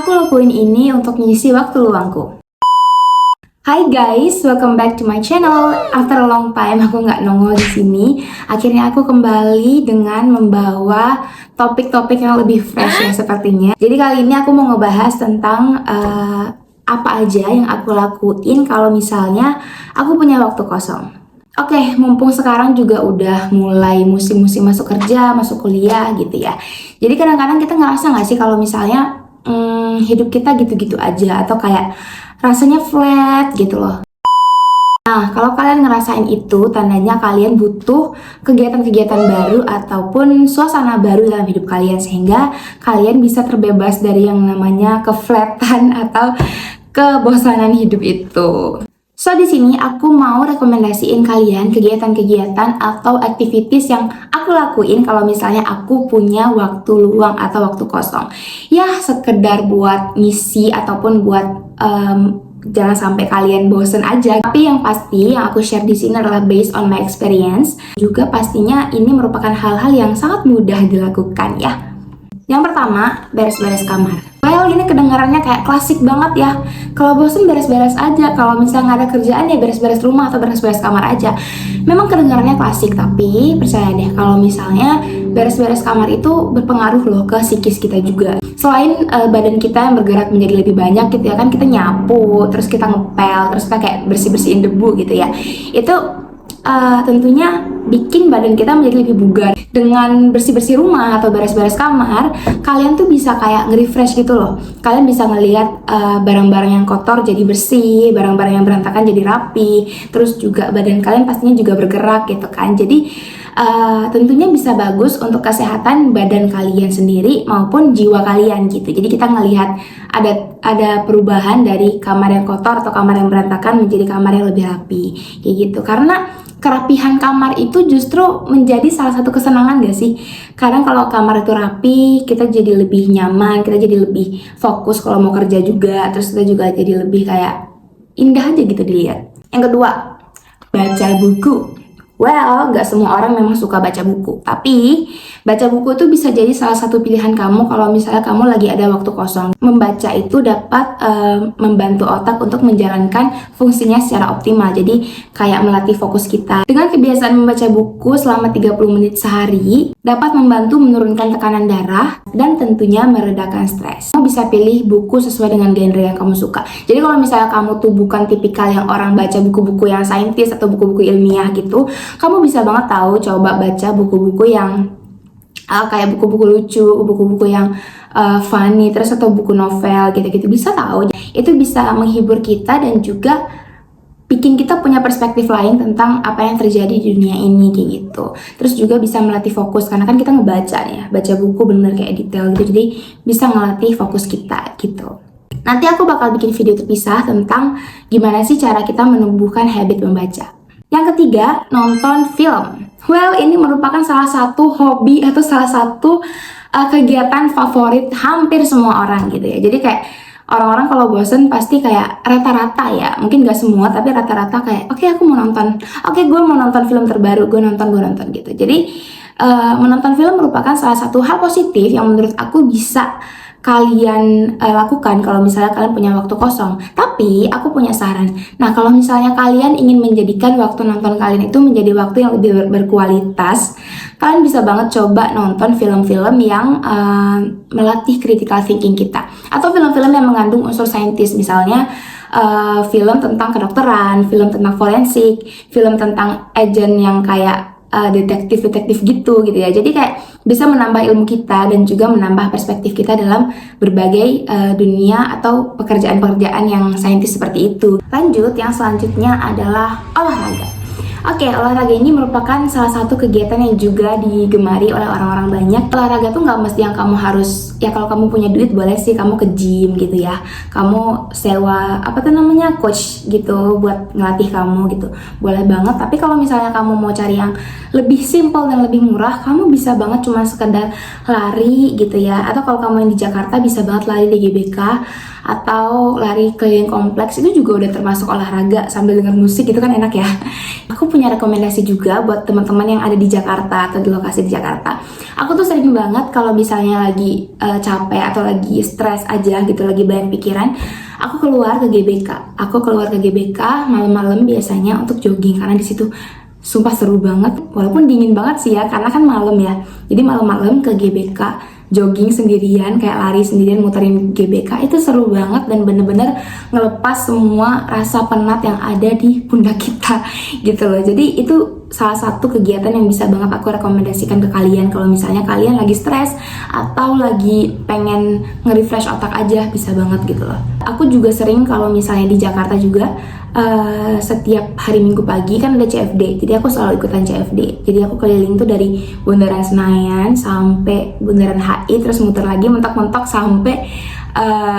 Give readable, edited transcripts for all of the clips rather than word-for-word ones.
Aku lakuin ini untuk ngisi waktu luangku. Hai guys, welcome back to my channel. After a long time aku nggak nongol di sini. Akhirnya aku kembali dengan membawa topik-topik yang lebih fresh ya sepertinya. Jadi kali ini aku mau ngebahas tentang apa aja yang aku lakuin kalau misalnya aku punya waktu kosong. Oke, mumpung sekarang juga udah mulai musim-musim masuk kerja, masuk kuliah gitu ya. Jadi kadang-kadang kita ngerasa nggak sih kalau misalnya hidup kita gitu-gitu aja atau kayak rasanya flat gitu loh. Nah, kalau kalian ngerasain itu, tandanya kalian butuh kegiatan-kegiatan baru ataupun suasana baru dalam hidup kalian sehingga kalian bisa terbebas dari yang namanya keflatan atau kebosanan hidup itu. So di sini aku mau rekomendasiin kalian kegiatan-kegiatan atau activities yang aku lakuin kalau misalnya aku punya waktu luang atau waktu kosong. Ya sekedar buat ngisi ataupun buat jangan sampai kalian bosen aja. Tapi yang pasti yang aku share di sini adalah based on my experience. Juga pastinya ini merupakan hal-hal yang sangat mudah dilakukan ya. Yang pertama, beres-beres kamar. Well, ini kedengarannya kayak klasik banget ya. Kalau bosen beres-beres aja. Kalau misalnya nggak ada kerjaan ya beres-beres rumah atau beres-beres kamar aja. Memang kedengarannya klasik, tapi percaya deh kalau misalnya beres-beres kamar itu berpengaruh loh ke psikis kita juga. Selain badan kita yang bergerak menjadi lebih banyak gitu ya kan, kita nyapu, terus kita ngepel, terus kita kayak bersih-bersihin debu gitu ya. Itu tentunya bikin badan kita menjadi lebih bugar. Dengan bersih-bersih rumah atau beres-beres kamar, kalian tuh bisa kayak nge-refresh gitu loh. Kalian bisa ngelihat barang-barang yang kotor jadi bersih, barang-barang yang berantakan jadi rapi. Terus juga badan kalian pastinya juga bergerak gitu kan. Jadi tentunya bisa bagus untuk kesehatan badan kalian sendiri maupun jiwa kalian gitu. Jadi kita ngelihat ada perubahan dari kamar yang kotor atau kamar yang berantakan menjadi kamar yang lebih rapi kayak gitu. Karena kerapihan kamar itu justru menjadi salah satu kesenangan gak sih? Kadang kalau kamar itu rapi, kita jadi lebih nyaman, kita jadi lebih fokus kalau mau kerja juga, terus kita juga jadi lebih kayak indah aja gitu dilihat. Yang kedua, baca buku. Well, gak semua orang memang suka baca buku, tapi baca buku itu bisa jadi salah satu pilihan kamu kalau misalnya kamu lagi ada waktu kosong. Membaca itu dapat membantu otak untuk menjalankan fungsinya secara optimal, jadi kayak melatih fokus kita. Dengan kebiasaan membaca buku selama 30 menit sehari, dapat membantu menurunkan tekanan darah dan tentunya meredakan stres. Kamu bisa pilih buku sesuai dengan genre yang kamu suka. Jadi kalau misalnya kamu tuh bukan tipikal yang orang baca buku-buku yang saintis atau buku-buku ilmiah gitu, kamu bisa banget tahu coba baca buku-buku yang kayak buku-buku lucu, buku-buku yang funny, terus atau buku novel gitu-gitu, bisa tahu. Itu bisa menghibur kita dan juga bikin kita punya perspektif lain tentang apa yang terjadi di dunia ini kayak gitu. Terus juga bisa melatih fokus karena kan kita ngebaca ya, baca buku bener kayak detail gitu, jadi bisa ngelatih fokus kita gitu. Nanti aku bakal bikin video terpisah tentang gimana sih cara kita menumbuhkan habit membaca. Yang ketiga, nonton film. Well, ini merupakan salah satu hobi atau salah satu kegiatan favorit hampir semua orang gitu ya. Jadi kayak orang-orang kalau bosen pasti kayak rata-rata ya, mungkin gak semua tapi rata-rata kayak oke, aku mau nonton, oke, gue mau nonton film terbaru, gue nonton gitu. Jadi menonton film merupakan salah satu hal positif yang menurut aku bisa kalian lakukan kalau misalnya kalian punya waktu kosong. Tapi aku punya saran. Nah, kalau misalnya kalian ingin menjadikan waktu nonton kalian itu menjadi waktu yang lebih berkualitas, kalian bisa banget coba nonton film-film yang melatih critical thinking kita, atau film-film yang mengandung unsur saintis, misalnya film tentang kedokteran, film tentang forensik, film tentang agent yang kayak detektif gitu ya. Jadi kayak bisa menambah ilmu kita dan juga menambah perspektif kita dalam berbagai dunia atau pekerjaan-pekerjaan yang saintis seperti itu. Lanjut, yang selanjutnya adalah olahraga. Oke, olahraga ini merupakan salah satu kegiatan yang juga digemari oleh orang-orang banyak. Olahraga tuh nggak mesti yang kamu harus, ya kalau kamu punya duit boleh sih kamu ke gym gitu ya. Kamu sewa coach gitu buat ngelatih kamu gitu. Boleh banget, tapi kalau misalnya kamu mau cari yang lebih simple dan lebih murah, kamu bisa banget cuma sekedar lari gitu ya. Atau kalau kamu yang di Jakarta bisa banget lari di GBK atau lari keliling kompleks, itu juga udah termasuk olahraga sambil denger musik gitu kan enak ya. Aku aku punya rekomendasi juga buat teman-teman yang ada di Jakarta atau di lokasi di Jakarta. Aku tuh sering banget kalau misalnya lagi capek atau lagi stres aja gitu, lagi banyak pikiran, aku keluar ke GBK. Aku keluar ke GBK malam-malam biasanya untuk jogging, karena di situ sumpah seru banget. Walaupun dingin banget sih ya, karena kan malam ya. Jadi malam-malam ke GBK jogging sendirian, kayak lari sendirian muterin GBK, itu seru banget dan bener-bener ngelepas semua rasa penat yang ada di pundak kita gitu loh. Jadi itu salah satu kegiatan yang bisa banget aku rekomendasikan ke kalian kalau misalnya kalian lagi stres atau lagi pengen nge-refresh otak aja, bisa banget gitu loh. Aku juga sering kalau misalnya di Jakarta juga setiap hari Minggu pagi kan ada CFD, jadi aku selalu ikutan CFD. Jadi aku keliling tuh dari Bundaran Senayan sampai Bundaran HI, terus muter lagi mentok-mentok sampai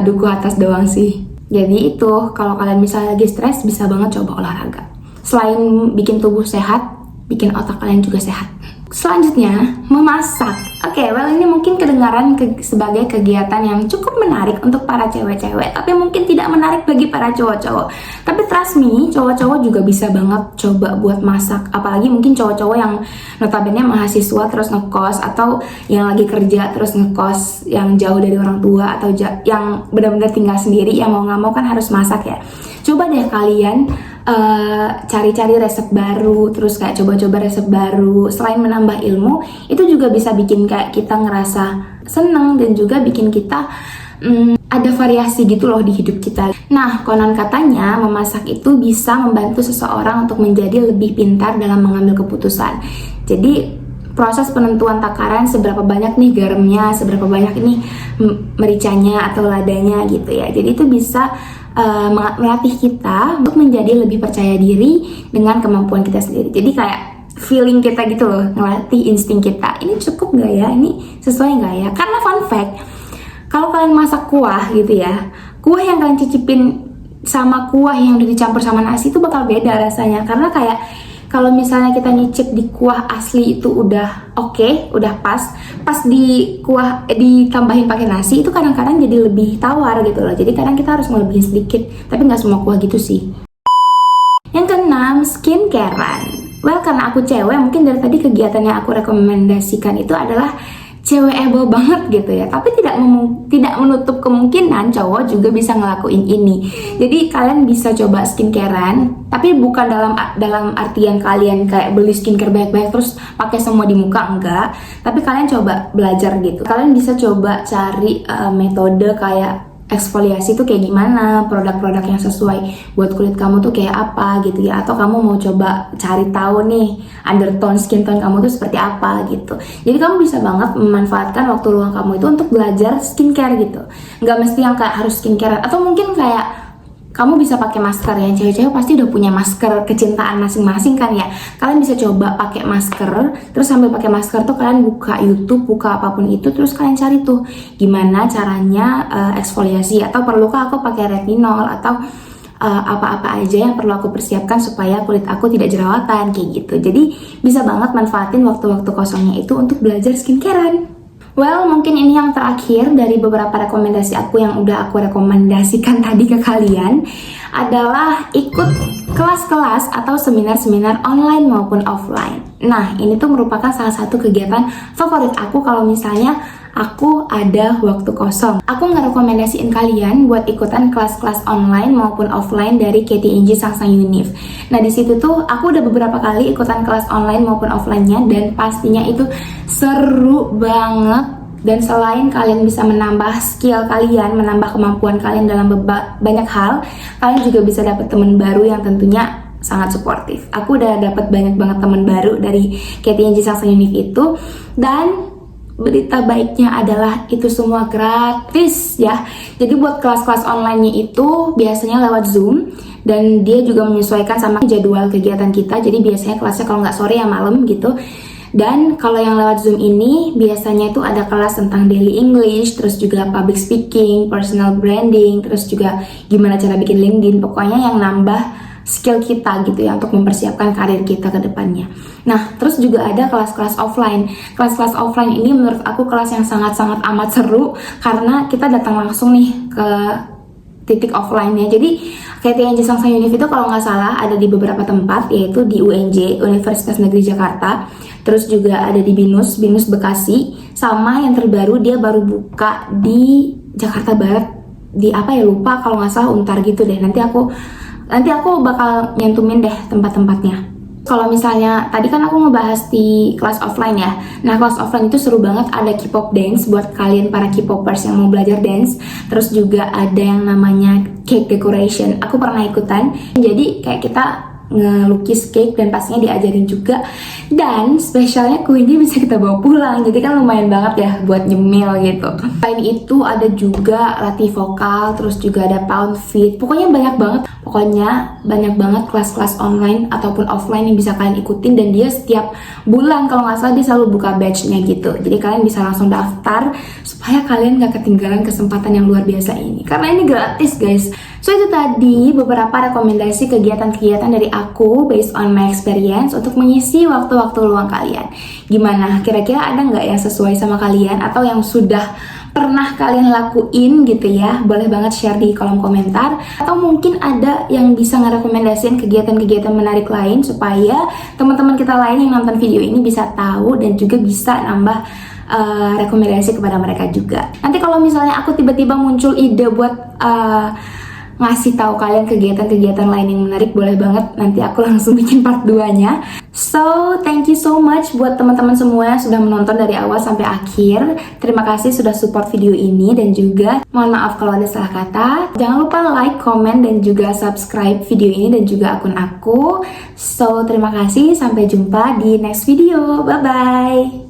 Duku Atas doang sih. Jadi itu kalau kalian misalnya lagi stres bisa banget coba olahraga. Selain bikin tubuh sehat, bikin otak kalian juga sehat. Selanjutnya, memasak. Oke, well ini mungkin kedengaran sebagai kegiatan yang cukup menarik untuk para cewek-cewek, tapi mungkin tidak menarik bagi para cowok-cowok. Tapi trust me, cowok-cowok juga bisa banget coba buat masak. Apalagi mungkin cowok-cowok yang notabene mahasiswa terus ngekos, atau yang lagi kerja terus ngekos, yang jauh dari orang tua, atau yang benar-benar tinggal sendiri, yang mau nggak mau kan harus masak ya. Coba deh kalian cari-cari resep baru, terus kayak coba-coba resep baru. Selain menambah ilmu, itu juga bisa bikin kayak kita ngerasa seneng dan juga bikin kita ada variasi gitu loh di hidup kita. Nah, konon katanya memasak itu bisa membantu seseorang untuk menjadi lebih pintar dalam mengambil keputusan. Jadi proses penentuan takaran seberapa banyak nih garamnya, seberapa banyak nih mericanya atau ladanya gitu ya. Jadi itu bisa melatih kita untuk menjadi lebih percaya diri dengan kemampuan kita sendiri. Jadi kayak feeling kita gitu loh, ngelatih insting kita. Ini cukup nggak ya? Ini sesuai nggak ya? Karena fun fact, kalau kalian masak kuah gitu ya, kuah yang kalian cicipin sama kuah yang udah dicampur sama nasi itu bakal beda rasanya. Karena kayak kalau misalnya kita nyicip di kuah asli itu udah oke, udah pas di kuah ditambahin pakai nasi itu kadang-kadang jadi lebih tawar gitu loh. Jadi kadang kita harus ngelebihin sedikit, tapi nggak semua kuah gitu sih. Yang keenam, skincarean. Well, karena aku cewek, mungkin dari tadi kegiatan yang aku rekomendasikan itu adalah cewekable banget gitu ya, tapi tidak menutup kemungkinan cowok juga bisa ngelakuin ini. Jadi kalian bisa coba skincarean, tapi bukan dalam artian kalian kayak beli skincare banyak-banyak terus pakai semua di muka, enggak. Tapi kalian coba belajar gitu. Kalian bisa coba cari metode kayak eksfoliasi tuh kayak gimana, produk-produk yang sesuai buat kulit kamu tuh kayak apa gitu ya, atau kamu mau coba cari tahu nih undertone skin tone kamu tuh seperti apa gitu. Jadi kamu bisa banget memanfaatkan waktu luang kamu itu untuk belajar skincare gitu. Nggak mesti yang kayak harus skincare, atau mungkin kayak kamu bisa pakai masker ya, cewek-cewek pasti udah punya masker kecintaan masing-masing kan ya. Kalian bisa coba pakai masker, terus sambil pakai masker tuh kalian buka YouTube, buka apapun itu, terus kalian cari tuh gimana caranya eksfoliasi, atau perlukah aku pakai retinol, atau apa-apa aja yang perlu aku persiapkan supaya kulit aku tidak jerawatan kayak gitu. Jadi bisa banget manfaatin waktu-waktu kosongnya itu untuk belajar skincarean. Well, mungkin ini yang terakhir dari beberapa rekomendasi aku yang udah aku rekomendasikan tadi ke kalian adalah ikut kelas-kelas atau seminar-seminar online maupun offline. Nah, ini tuh merupakan salah satu kegiatan favorit aku kalau misalnya aku ada waktu kosong. Aku ngerekomendasiin kalian buat ikutan kelas-kelas online maupun offline dari KTNG Sangsang Univ. Nah, di situ tuh aku udah beberapa kali ikutan kelas online maupun offline-nya, dan pastinya itu seru banget. Dan selain kalian bisa menambah skill kalian, menambah kemampuan kalian dalam banyak hal, kalian juga bisa dapet teman baru yang tentunya sangat suportif. Aku udah dapet banyak banget teman baru dari KTNG Sangsang Univ itu, dan berita baiknya adalah itu semua gratis ya. Jadi buat kelas-kelas online-nya itu biasanya lewat Zoom, dan dia juga menyesuaikan sama jadwal kegiatan kita. Jadi biasanya kelasnya kalau nggak sore ya malam gitu. Dan kalau yang lewat Zoom ini biasanya itu ada kelas tentang daily English, terus juga public speaking, personal branding, terus juga gimana cara bikin LinkedIn. Pokoknya yang nambah skill kita gitu ya untuk mempersiapkan karir kita ke depannya. Nah, terus juga ada kelas-kelas offline. Kelas-kelas offline ini menurut aku kelas yang sangat-sangat amat seru karena kita datang langsung nih ke titik offline-nya. Jadi KTN Jasangsang Univ itu kalau nggak salah ada di beberapa tempat, yaitu di UNJ, Universitas Negeri Jakarta, terus juga ada di BINUS Bekasi, sama yang terbaru dia baru buka di Jakarta Barat, di apa ya lupa, kalau nggak salah Untar gitu deh. Nanti aku bakal nyantumin deh tempat-tempatnya. Kalau misalnya tadi kan aku ngebahas di kelas offline ya. Nah, kelas offline itu seru banget, ada K-pop dance buat kalian para K-popers yang mau belajar dance. Terus juga ada yang namanya cake decoration. Aku pernah ikutan. Jadi kayak kita ngelukis cake dan pastinya diajarin juga. Dan spesialnya kuenya bisa kita bawa pulang. Jadi kan lumayan banget ya buat nyemil gitu. Selain itu ada juga latih vokal, terus juga ada pound feet. Pokoknya banyak banget kelas-kelas online ataupun offline yang bisa kalian ikutin, dan dia setiap bulan kalau nggak salah dia selalu buka batch-nya gitu. Jadi kalian bisa langsung daftar supaya kalian nggak ketinggalan kesempatan yang luar biasa ini, karena ini gratis guys. So itu tadi beberapa rekomendasi kegiatan-kegiatan dari aku based on my experience untuk mengisi waktu-waktu luang kalian. Gimana? Kira-kira ada nggak yang sesuai sama kalian atau yang sudah pernah kalian lakuin gitu ya? Boleh banget share di kolom komentar. Atau mungkin ada yang bisa ngerekomendasiin kegiatan-kegiatan menarik lain supaya teman-teman kita lain yang nonton video ini bisa tahu dan juga bisa nambah rekomendasi kepada mereka juga. Nanti kalau misalnya aku tiba-tiba muncul ide buat ngasih tahu kalian kegiatan-kegiatan lain yang menarik, boleh banget, nanti aku langsung bikin part 2-nya. So, thank you so much buat teman-teman semua yang sudah menonton dari awal sampai akhir. Terima kasih sudah support video ini, dan juga mohon maaf kalau ada salah kata. Jangan lupa like, comment, dan juga subscribe video ini dan juga akun aku. So, terima kasih, sampai jumpa di next video. Bye-bye!